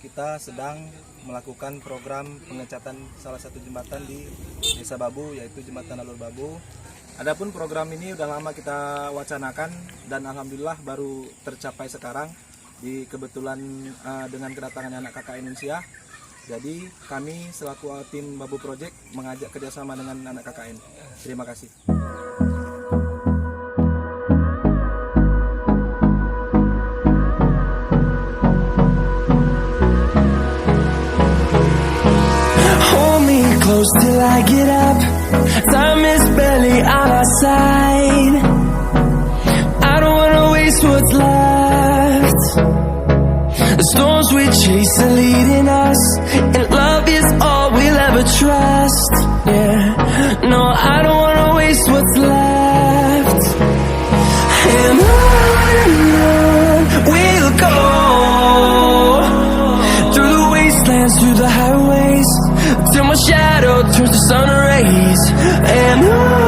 kita sedang melakukan program pengecatan salah satu jembatan di Desa Babu, yaitu Jembatan Alur Babu. Adapun program ini udah lama kita wacanakan dan alhamdulillah baru tercapai sekarang kebetulan dengan kedatangan anak KKN Indonesia. Jadi kami selaku tim Babu Project mengajak kerjasama dengan anak KKN. Terima kasih. Close till I get up. Time is barely on our side. I don't wanna waste what's left. The storms we chase are leading us, and love is all we'll ever trust. Yeah, no, I don't wanna waste what's left. And on we'll go, through the wastelands, through the highways, till my shadow turns to sun rays. And on